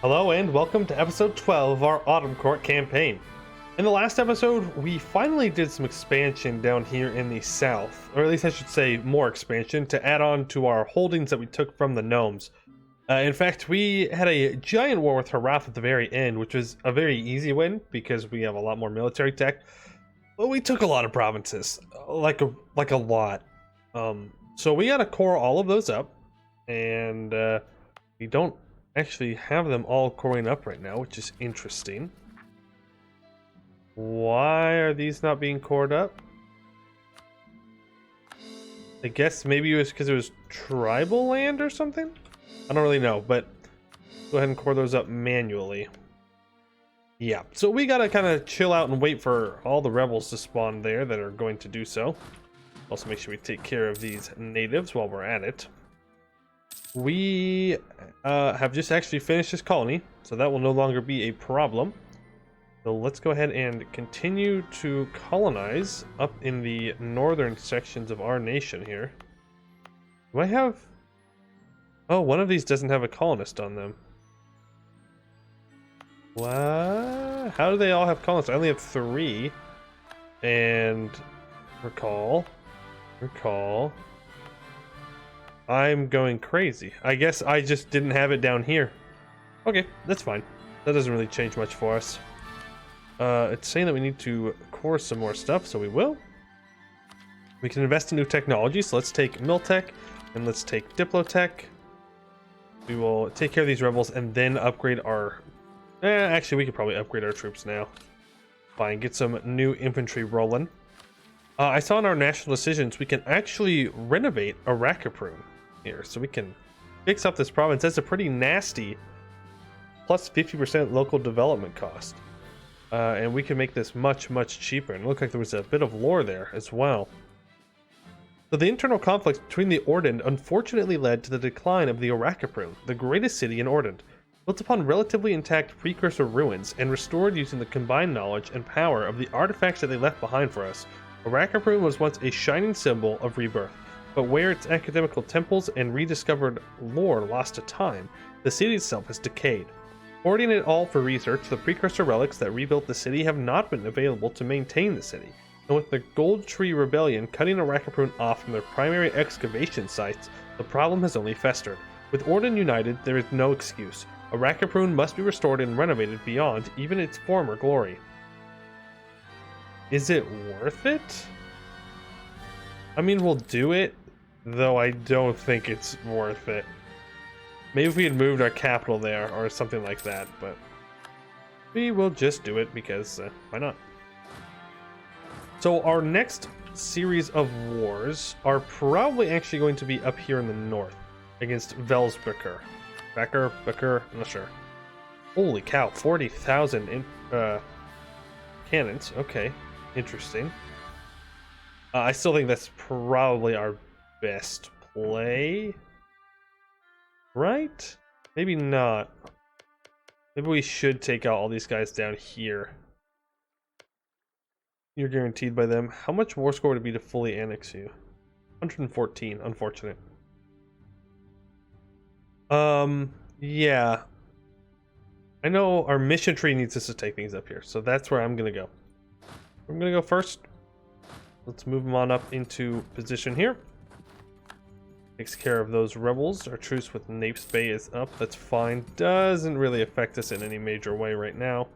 Hello and welcome to episode 12 of our Autmn Court campaign. In the last episode, we finally did some expansion down here in the south, or at least I should say more expansion, to add on to our holdings that we took from the gnomes. In fact, we had a giant war with Harath at the very end, which was a very easy win because we have a lot more military tech. But we took a lot of provinces, like a lot. So we gotta core all of those up, and we don't actually have them all coring up right now, which is interesting. Why are these not being cored up? I guess maybe it was because it was tribal land or something? I don't really know, but go ahead and core those up manually. Yeah, so we gotta kind of chill out and wait for all the rebels to spawn there that are going to do so. Also make sure we take care of these natives while we're at it. We have just actually finished this colony, so that will no longer be a problem. So let's go ahead and continue to colonize up in the northern sections of our nation here. Do I have... Oh, one of these doesn't have a colonist on them. What? How do they all have colonists? I only have 3. And... Recall. I'm going crazy. I guess I just didn't have it down here. Okay, that's fine. That doesn't really change much for us. It's saying that we need to core some more stuff, so we will. We can invest in new technology, so let's take Miltech and let's take Diplotech. We will take care of these rebels and then upgrade our... actually, we could probably upgrade our troops now. Fine, get some new infantry rolling. I saw in our national decisions we can actually renovate Arakaprune here, so we can fix up this province. That's a pretty nasty plus 50% local development cost. And we can make this much cheaper. And it looked like there was a bit of lore there as well. So the internal conflicts between the Eordand unfortunately led to the decline of the Arakaprune, the greatest city in Eordand. Built upon relatively intact precursor ruins and restored using the combined knowledge and power of the artifacts that they left behind for us, Arakaprune was once a shining symbol of rebirth, but where its academical temples and rediscovered lore lost to time, the city itself has decayed. Hoarding it all for research, the precursor relics that rebuilt the city have not been available to maintain the city, and with the Gold Tree Rebellion cutting Arakaprune off from their primary excavation sites, the problem has only festered. With Eordand united, there is no excuse. Arakaprune must be restored and renovated beyond even its former glory. Is it worth it? I mean, we'll do it, though I don't think it's worth it. Maybe if we had moved our capital there or something like that, but we will just do it because why not? So our next series of wars are probably actually going to be up here in the north against Velsbekr. Becker, I'm not sure. Holy cow, 40,000 in cannons. Okay. Interesting. I still think that's probably our best play. Right? Maybe not. Maybe we should take out all these guys down here. You're guaranteed by them. How much war score would it be to fully annex you? 114. Unfortunate. Yeah. I know our mission tree needs us to take things up here, so that's where I'm gonna go. I'm gonna go first. Let's move them on up into position here. Takes care of those rebels. Our truce with Napes Bay is up. That's fine. Doesn't really affect us in any major way right now.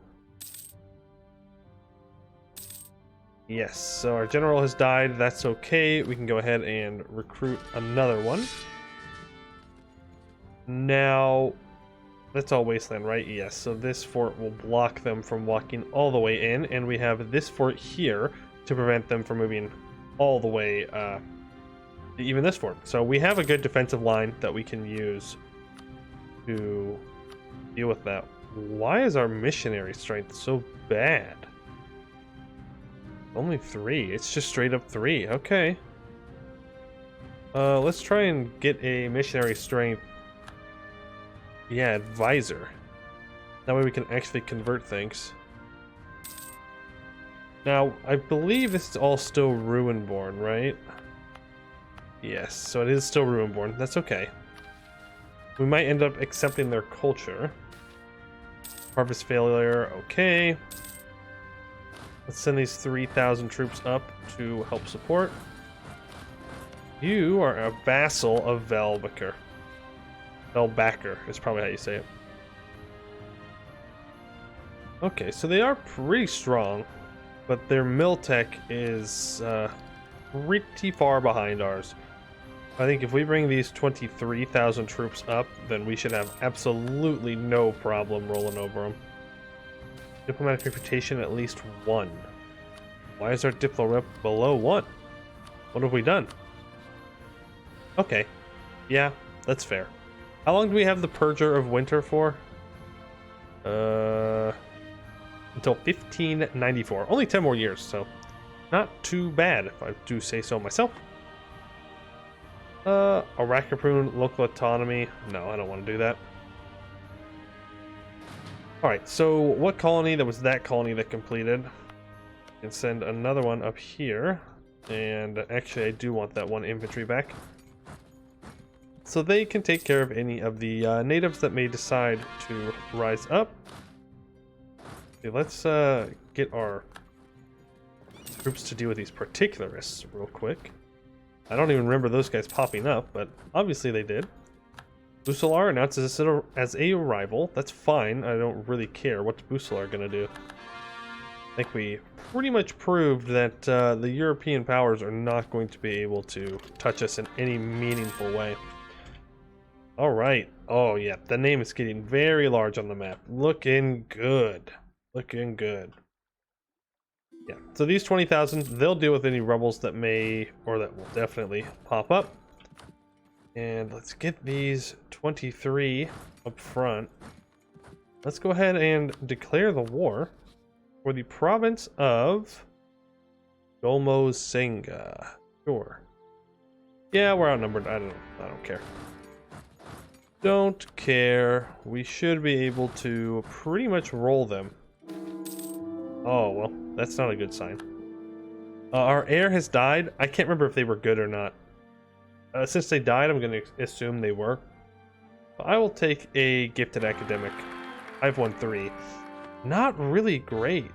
Yes, so our general has died. That's okay. We can go ahead and recruit another one. Now, that's all wasteland, right? Yes, so this fort will block them from walking all the way in, and we have this fort here to prevent them from moving all the way to even this fort. So we have a good defensive line that we can use to deal with that. Why is our missionary strength so bad? Only 3. It's just straight up 3. Okay. Let's try and get a missionary strength. Yeah, advisor. That way we can actually convert things. Now, I believe this is all still ruinborn, right? Yes, so it is still ruinborn. That's okay. We might end up accepting their culture. Harvest failure, okay. Let's send these 3,000 troops up to help support. You are a vassal of Velbacker. Velbacker is probably how you say it. Okay, so they are pretty strong, but their mill tech is pretty far behind ours. I think if we bring these 23,000 troops up, then we should have absolutely no problem rolling over them. Diplomatic reputation at least 1. Why is our diplo rep below 1? What have we done? Okay, yeah, that's fair. How long do we have the Purger of Winter for? Until 1594. Only 10 more years, so not too bad if I do say so myself. Arakaprune, local autonomy. No, I don't want to do that. Alright, so what colony? That was that colony that completed. And send another one up here. And actually, I do want that one infantry back. So they can take care of any of the natives that may decide to rise up. Okay, let's get our troops to deal with these particularists real quick. I don't even remember those guys popping up, but obviously they did. Busalar announces as a rival. That's fine. I don't really care. What's Busalar gonna do? I think we pretty much proved that the European powers are not going to be able to touch us in any meaningful way. All right. Oh yeah, the name is getting very large on the map. Looking good. Looking good. Yeah, so these 20,000, they'll deal with any rebels that may, or that will definitely pop up. And let's get these 23 up front. Let's go ahead and declare the war for the province of Dolmosenga. Sure. Yeah, we're outnumbered. I don't care. Don't care. We should be able to pretty much roll them. Oh, well, that's not a good sign. Our heir has died. I can't remember if they were good or not. Since they died, I'm going to assume they were. I will take a gifted academic. I've won 3. Not really great.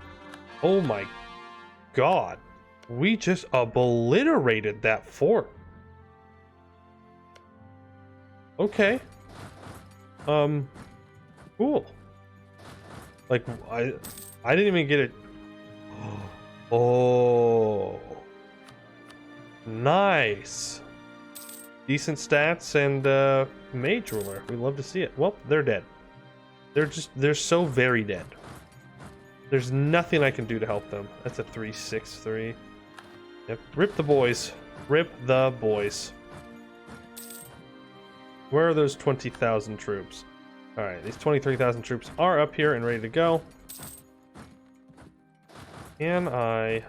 Oh my god. We just obliterated that fort. Okay. Cool. Like, I didn't even get it. Oh. Nice. Decent stats and mage ruler. We love to see it. Well, they're dead. They're so very dead. There's nothing I can do to help them. That's a 3-6-3. Yep. Rip the boys. Rip the boys. Where are those 20,000 troops? Alright, these 23,000 troops are up here and ready to go. Can I...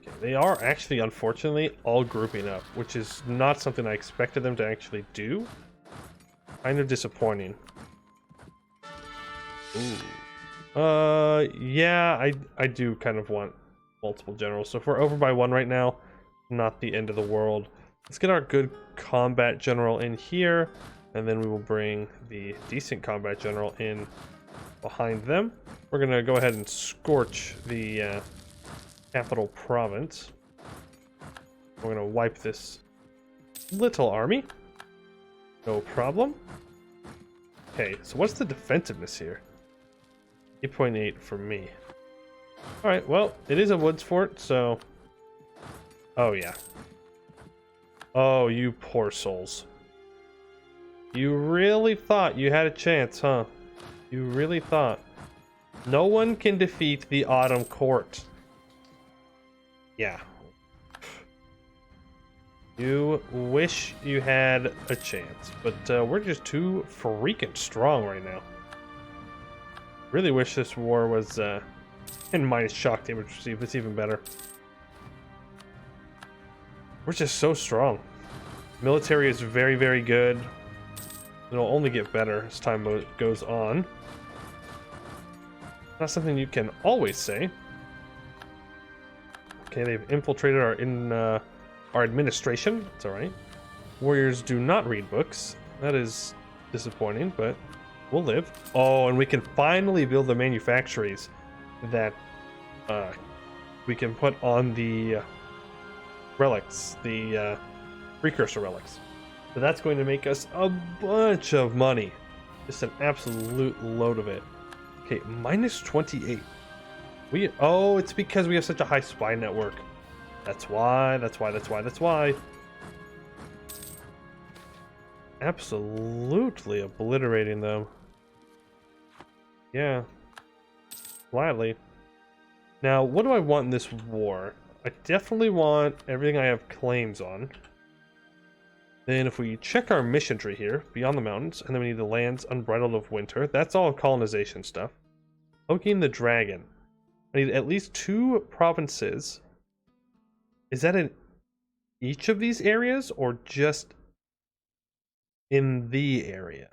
Okay, they are actually, unfortunately, all grouping up, which is not something I expected them to actually do. Kind of disappointing. Ooh. Yeah, I do kind of want multiple generals. So if we're over by 1 right now, not the end of the world. Let's get our good combat general in here, and then we will bring the decent combat general in behind them. We're going to go ahead and scorch the capital province. We're going to wipe this little army. No problem. Okay, so what's the defensiveness here? 8.8 for me. Alright, well, it is a woods fort, so... Oh, yeah. Oh, you poor souls. You really thought you had a chance, huh? You really thought. No one can defeat the Autmn Court. Yeah. You wish you had a chance, but we're just too freaking strong right now. Really wish this war was in minus shock damage received. It's even better. We're just so strong. Military is very, very good. It'll only get better as time goes on. Not something you can always say. Okay, they've infiltrated our administration. It's all right. Warriors do not read books. That is disappointing, but we'll live. Oh, and we can finally build the manufactories that we can put on the relics, the precursor relics. So that's going to make us a bunch of money. Just an absolute load of it. Okay, minus 28. Oh, it's because we have such a high spy network. That's why. Absolutely obliterating them. Yeah. Gladly. Now, what do I want in this war? I definitely want everything I have claims on. Then if we check our mission tree here, beyond the mountains, and then we need the lands unbridled of winter. That's all colonization stuff. Poking the dragon. I need at least 2 provinces. Is that in each of these areas or just in the area?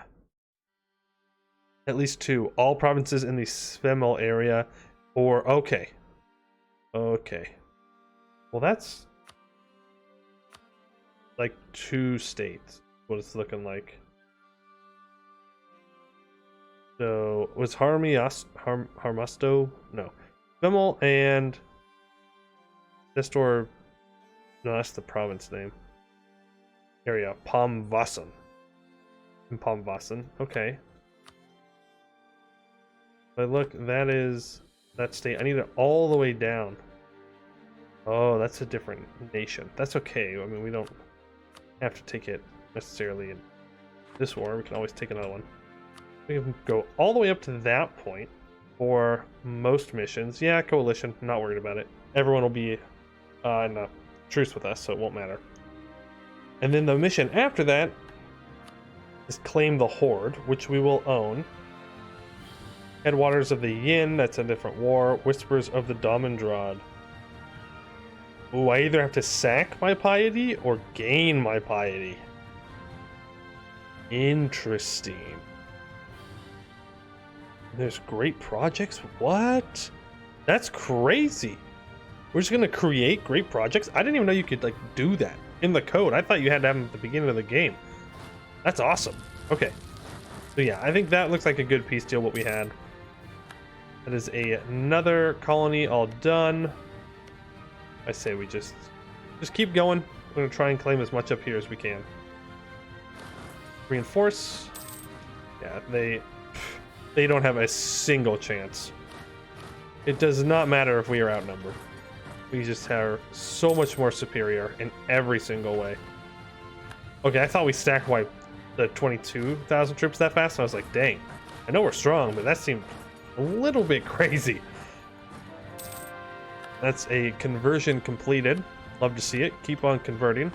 At least 2. All provinces in the Svemel area. Or, okay. Okay. Well, that's like 2 states, what it's looking like. So, was Harmasto? No. Svemel and Nestor. No, that's the province name. Area. Palmvassen. In Palmvassen. Okay. But look, that is that state. I need it all the way down. Oh, that's a different nation. That's okay. I mean, we don't have to take it necessarily in this war. We can always take another one. We can go all the way up to that point for most missions. Yeah, coalition. Not worried about it. Everyone will be in a truce with us, so it won't matter. And then the mission after that is claim the Horde, which we will own. Headwaters of the Yin, that's a different war. Whispers of the Domindrad. Ooh, I either have to sack my piety or gain my piety. Interesting. There's great projects? What? That's crazy. We're just gonna create great projects? I didn't even know you could, like, do that in the code. I thought you had to have them at the beginning of the game. That's awesome. Okay. So yeah, I think that looks like a good peace deal, what we had. That is another colony all done. I say we just keep going. We're gonna try and claim as much up here as we can. Reinforce. Yeah, they don't have a single chance. It does not matter if we are outnumbered. We just are so much more superior in every single way. Okay, I thought we stack wiped the 22,000 troops that fast. I was like, dang. I know we're strong, but that seemed a little bit crazy. That's a conversion completed. Love to see it. Keep on converting.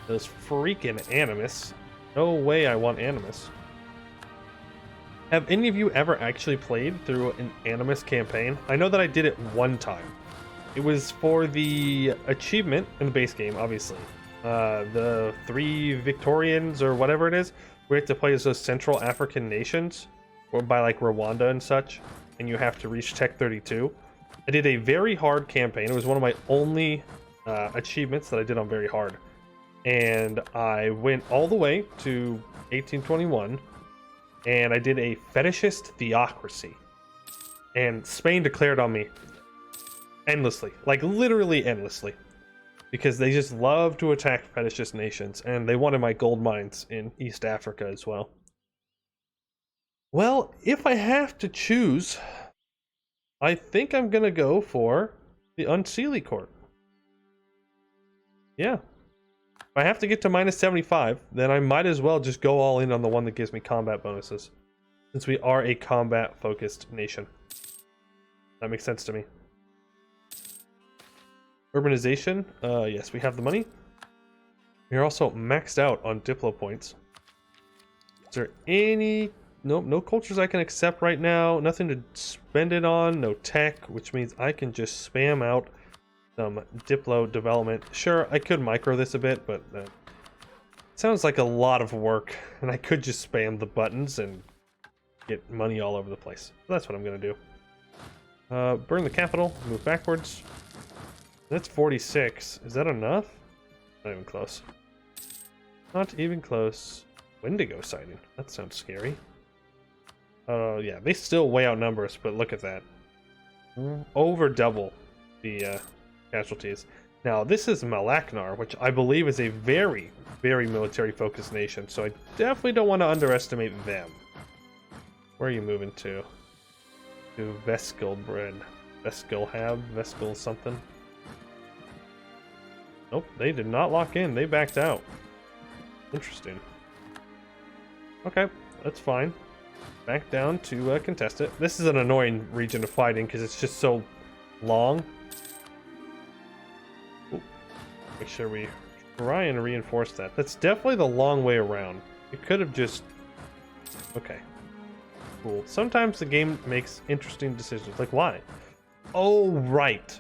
Those freaking Animus. No way I want Animus. Have any of you ever actually played through an Animus campaign? I know that I did it one time. It was for the achievement in the base game, obviously. The 3 Victorians or whatever it is. We have to play as those Central African nations, or by like Rwanda and such, and you have to reach Tech 32. I did a very hard campaign. It was one of my only achievements that I did on very hard. And I went all the way to 1821, and I did a fetishist theocracy. And Spain declared on me endlessly, like literally endlessly, because they just love to attack fetishist nations, and they wanted my gold mines in East Africa as well. Well, if I have to choose, I think I'm gonna go for the Unseelie Court. Yeah. If I have to get to minus 75, then I might as well just go all in on the one that gives me combat bonuses, since we are a combat-focused nation. That makes sense to me. Urbanization, yes, we have the money. We're also maxed out on Diplo points. Is there any... Nope, no cultures I can accept right now. Nothing to spend it on. No tech, which means I can just spam out some Diplo development. Sure, I could micro this a bit, but it sounds like a lot of work. And I could just spam the buttons and get money all over the place. So that's what I'm going to do. Burn the capital, move backwards. That's 46. Is that enough? Not even close. Not even close. Wendigo sighting. That sounds scary. Yeah, they still way outnumber us, but look at that. Over double the casualties. Now, this is Malaknar, which I believe is a very, very military-focused nation, so I definitely don't want to underestimate them. Where are you moving to? To Veskelbred. Veskel something. Nope, they did not lock in. They backed out. Interesting. Okay, that's fine. Back down to contest it. This is an annoying region of fighting because it's just so long. Ooh. Make sure we try and reinforce that. That's definitely the long way around. It could have just... Okay. Cool. Sometimes the game makes interesting decisions. Like, why? Oh, right.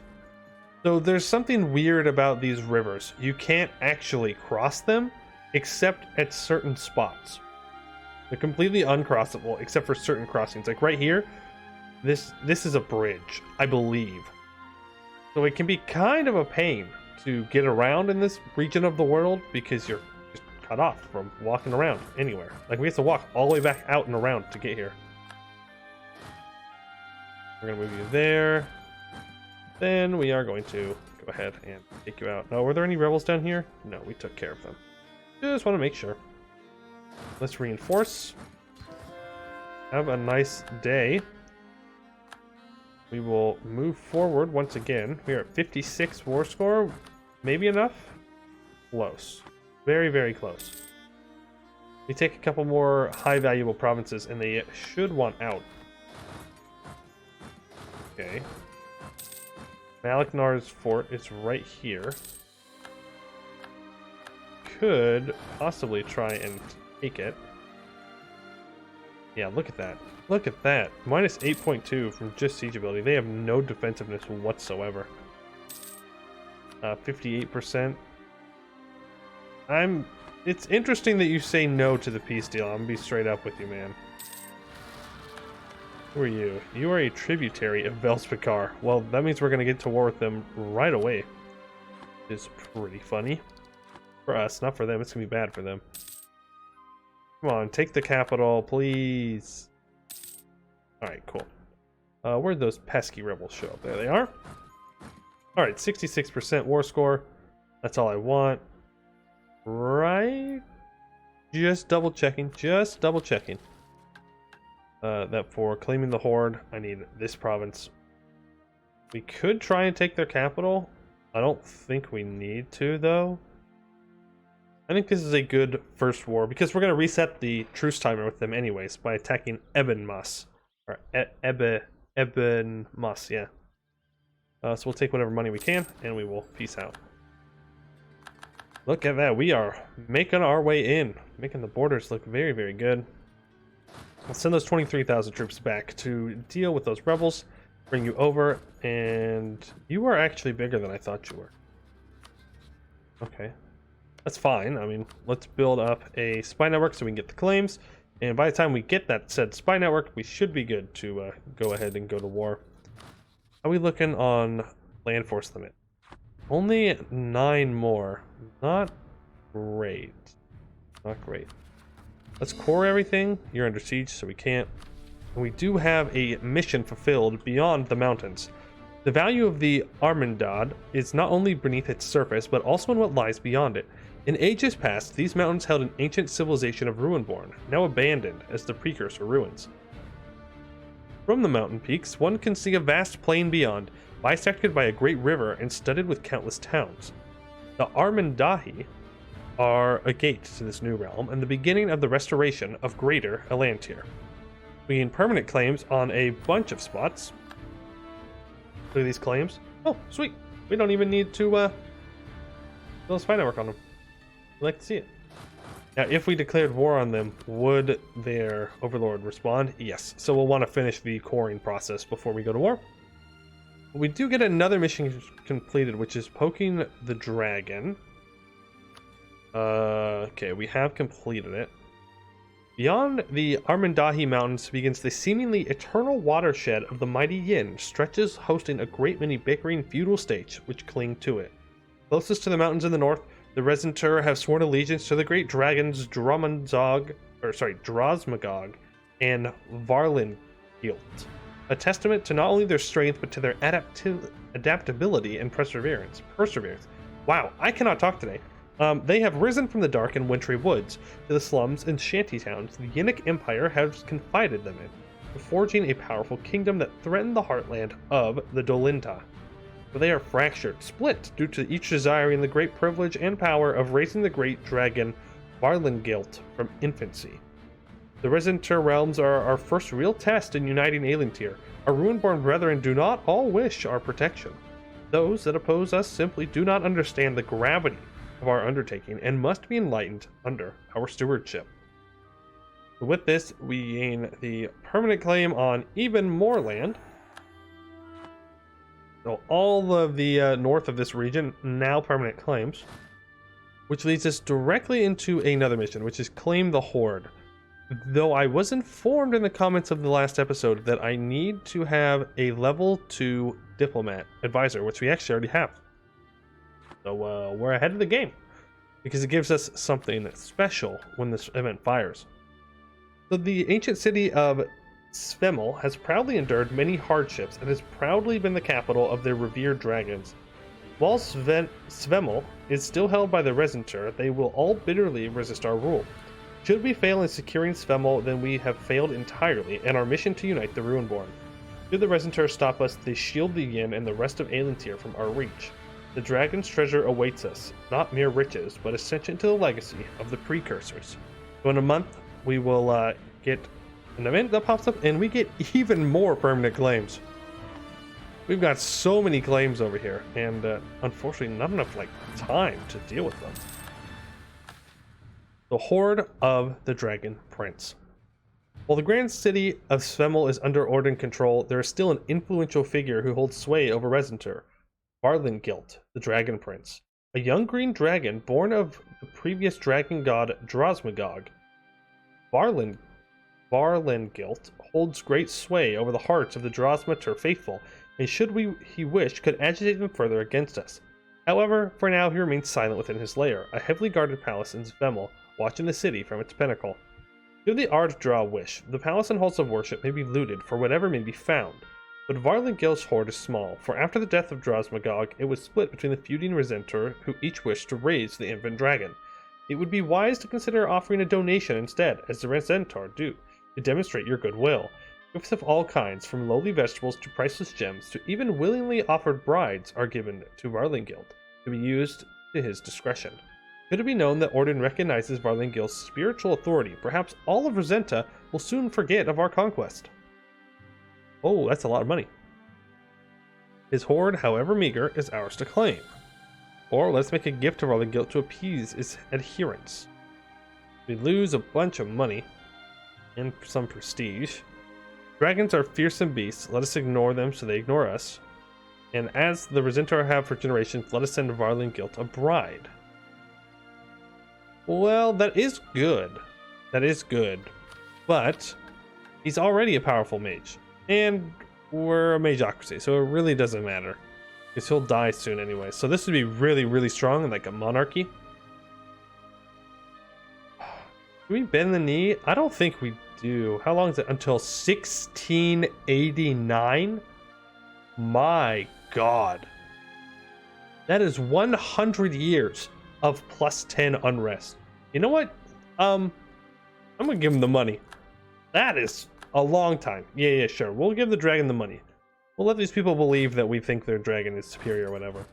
So there's something weird about these rivers. You can't actually cross them except at certain spots. They're completely uncrossable except for certain crossings. Like right here, this is a bridge, I believe. So it can be kind of a pain to get around in this region of the world because you're just cut off from walking around anywhere. Like we have to walk all the way back out and around to get here. We're gonna move you there. Then we are going to go ahead and take you out. No, were there any rebels down here? No, we took care of them. Just want to make sure. Let's reinforce. Have a nice day. We will move forward once again. We are at 56 war score. Maybe enough? Close. Very, very close. We take a couple more high valuable provinces and they should want out. Okay. Malaknar's fort is right here. Could possibly try and take it. Yeah, look at that. Look at that. Minus 8.2 from just siege ability. They have no defensiveness whatsoever. 58%. It's interesting that you say no to the peace deal. I'm gonna be straight up with you, man. Who are you? You are a tributary of Velspikar. Well, that means we're gonna get to war with them right away. It's pretty funny. For us, not for them. It's gonna be bad for them. Come on, take the capital, please. Alright, cool. Where'd those pesky rebels show up? There they are. Alright, 66% war score. That's all I want. Right? Just double checking. Just double checking. That for claiming the horde, I need this province. We could try and take their capital. I don't think we need to, though. I think this is a good first war, because we're going to reset the truce timer with them anyways by attacking Ebenmas. Or Ebenmas, yeah. So we'll take whatever money we can, and we will peace out. Look at that. We are making our way in. Making the borders look very, very good. I'll send those 23,000 troops back to deal with those rebels, bring you over, and you are actually bigger than I thought you were. Okay. That's fine. I mean, let's build up a spy network so we can get the claims, and by the time we get that said spy network, we should be good to go ahead and go to war. How are we looking on land force limit? Only 9 more. Not great. Not great. Let's core everything. You're under siege, so we can't. And we do have a mission fulfilled beyond the mountains. The value of the Armendad is not only beneath its surface, but also in what lies beyond it. In ages past, these mountains held an ancient civilization of ruinborn, now abandoned as the precursor ruins. From the mountain peaks, one can see a vast plain beyond, bisected by a great river and studded with countless towns. The Armendahi are a gate to this new realm and the beginning of the restoration of Greater Atlantear. We gain permanent claims on a bunch of spots. Look at these claims. Oh, sweet. We don't even need to build a spy network on them. We'd like to see it. Now, if we declared war on them, would their overlord respond? Yes. So we'll want to finish the coring process before we go to war. But we do get another mission completed, which is poking the dragon. Okay, we have completed it. Beyond the Armendahi Mountains begins the seemingly eternal watershed of the mighty Yin, stretches hosting a great many bickering feudal states which cling to it. Closest to the mountains in the north, the Resentur have sworn allegiance to the great dragons Dromazog, Drosmagog and Varlingilt, a testament to not only their strength but to their adaptability and perseverance. Wow, I cannot talk today. They have risen from the dark and wintry woods to the slums and shanty towns the Ynnic Empire has confided them in, forging a powerful kingdom that threatened the heartland of the Dolinta. But they are fractured, split, due to each desiring the great privilege and power of raising the great dragon Varlingilt from infancy. The Resentir realms are our first real test in uniting Atlantear. Our ruinborn brethren do not all wish our protection. Those that oppose us simply do not understand the gravity of our undertaking and must be enlightened under our stewardship. With this, we gain the permanent claim on even more land. So all of the north of this region, now permanent claims. Which leads us directly into another mission, which is Claim the Horde. Though I was informed in the comments of the last episode that I need to have a level 2 diplomat advisor, which we actually already have. So we're ahead of the game, because it gives us something special when this event fires. So the ancient city of Svemel has proudly endured many hardships and has proudly been the capital of their revered dragons. While Svemel is still held by the Resentir, they will all bitterly resist our rule. Should we fail in securing Svemel, then we have failed entirely in our mission to unite the Ruinborn. Should the Resentir stop us, they shield the Yin and the rest of Atlantear from our reach. The dragon's treasure awaits us, not mere riches, but ascension to the legacy of the precursors. So in a month, we will get an event that pops up, and we get even more permanent claims. We've got so many claims over here, and unfortunately not enough time to deal with them. The Horde of the Dragon Prince. While the grand city of Svemel is under Eordand control, there is still an influential figure who holds sway over Resentir, Varlingilt, the Dragon Prince, a young green dragon born of the previous dragon god Drosmagog. Varlingilt holds great sway over the hearts of the Drosmatur faithful, and should he wish, could agitate them further against us. However, for now he remains silent within his lair, a heavily guarded palace in Svemel, watching the city from its pinnacle. Should the Arddra wish, the palace and halls of worship may be looted for whatever may be found, but Varlingilt's horde is small, for after the death of Drosmagog, it was split between the feuding Resentir, who each wished to raise the infant dragon. It would be wise to consider offering a donation instead, as the Resentir do, to demonstrate your goodwill. Gifts of all kinds, from lowly vegetables to priceless gems, to even willingly offered brides, are given to Varlingilt, to be used to his discretion. Could it be known that Eordand recognizes Varlingilt's spiritual authority, perhaps all of Resenta will soon forget of our conquest. Oh, that's a lot of money. His horde, however meager, is ours to claim. Or let's make a gift to Varlingilt to appease his adherents. We lose a bunch of money and some prestige. Dragons are fearsome beasts. Let us ignore them so they ignore us. And as the Resentir have for generations, let us send Varlingilt a bride. Well, that is good. That is good. But he's already a powerful mage. And we're a mageocracy, so it really doesn't matter. Because he'll die soon anyway. So this would be really, really strong in like a monarchy. Do we bend the knee? I don't think we do. How long is it? Until 1689? My God. That is 100 years of +10 unrest. You know what? I'm gonna give him the money. That is a long time. Yeah, sure. We'll give the dragon the money. We'll let these people believe that we think their dragon is superior or whatever.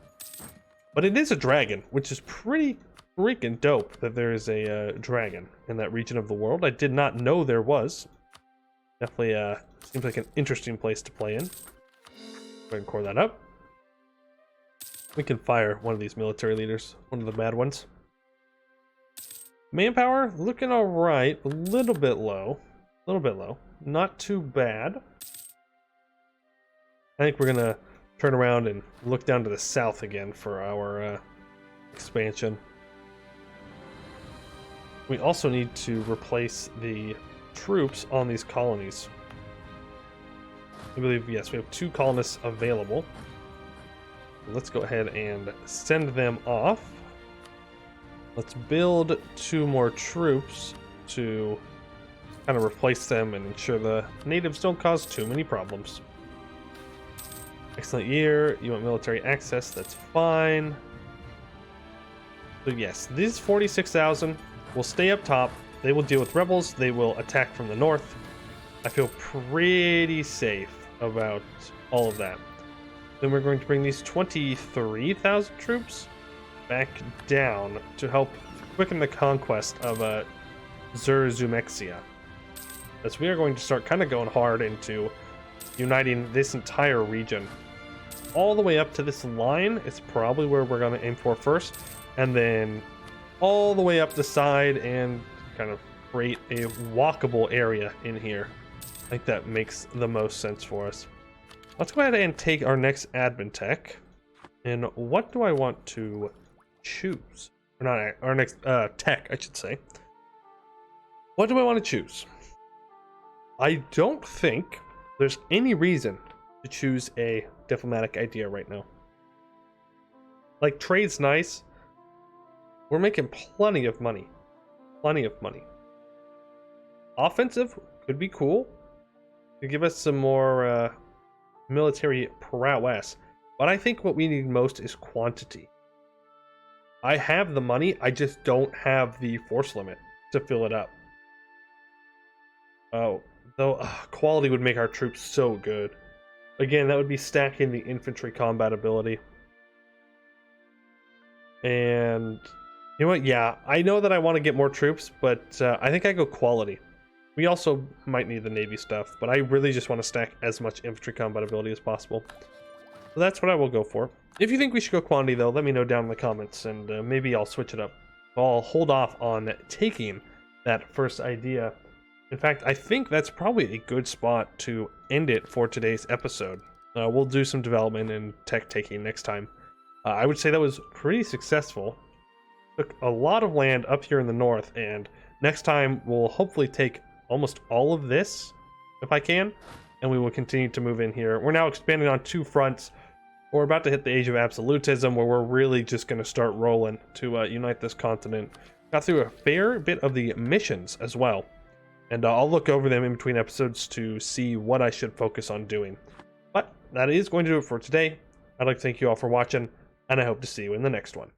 But it is a dragon, which is pretty freaking dope that there is a dragon in that region of the world. I did not know there was. Definitely seems like an interesting place to play in. Go ahead and core that up. We can fire one of these military leaders, one of the bad ones. Manpower, looking alright, a little bit low. Not too bad. I think we're gonna turn around and look down to the south again for our expansion. We also need to replace the troops on these colonies. I believe, yes, we have 2 colonists available. Let's go ahead and send them off. Let's build 2 more troops to kind of replace them and ensure the natives don't cause too many problems. Excellent year. You want military access? That's fine. So yes, these 46,000 will stay up top. They will deal with rebels. They will attack from the north. I feel pretty safe about all of that. Then we're going to bring these 23,000 troops back down to help quicken the conquest of Zurzumexia. As we are going to start kind of going hard into uniting this entire region. All the way up to this line is probably where we're going to aim for first. And then all the way up the side and kind of create a walkable area in here. I think that makes the most sense for us. Let's go ahead and take our next admin tech. And what do I want to choose? Or not, our next tech, I should say. What do I want to choose? I don't think there's any reason to choose a diplomatic idea right now. Like, trade's nice. We're making plenty of money. Plenty of money. Offensive could be cool. To give us some more military prowess. But I think what we need most is quantity. I have the money, I just don't have the force limit to fill it up. Oh, though quality would make our troops so good. Again, that would be stacking the infantry combat ability. And you know what? Yeah, I know that I want to get more troops, but I think I go quality. We also might need the navy stuff, but I really just want to stack as much infantry combat ability as possible. So that's what I will go for. If you think we should go quantity, though, let me know down in the comments, and maybe I'll switch it up. I'll hold off on taking that first idea. In fact, I think that's probably a good spot to end it for today's episode. We'll do some development and tech taking next time. I would say that was pretty successful. Took a lot of land up here in the north, and next time we'll hopefully take almost all of this, if I can, and we will continue to move in here. We're now expanding on 2 fronts. We're about to hit the age of absolutism, where we're really just going to start rolling to unite this continent. Got through a fair bit of the missions as well, and I'll look over them in between episodes to see what I should focus on doing. But that is going to do it for today. I'd like to thank you all for watching, and I hope to see you in the next one.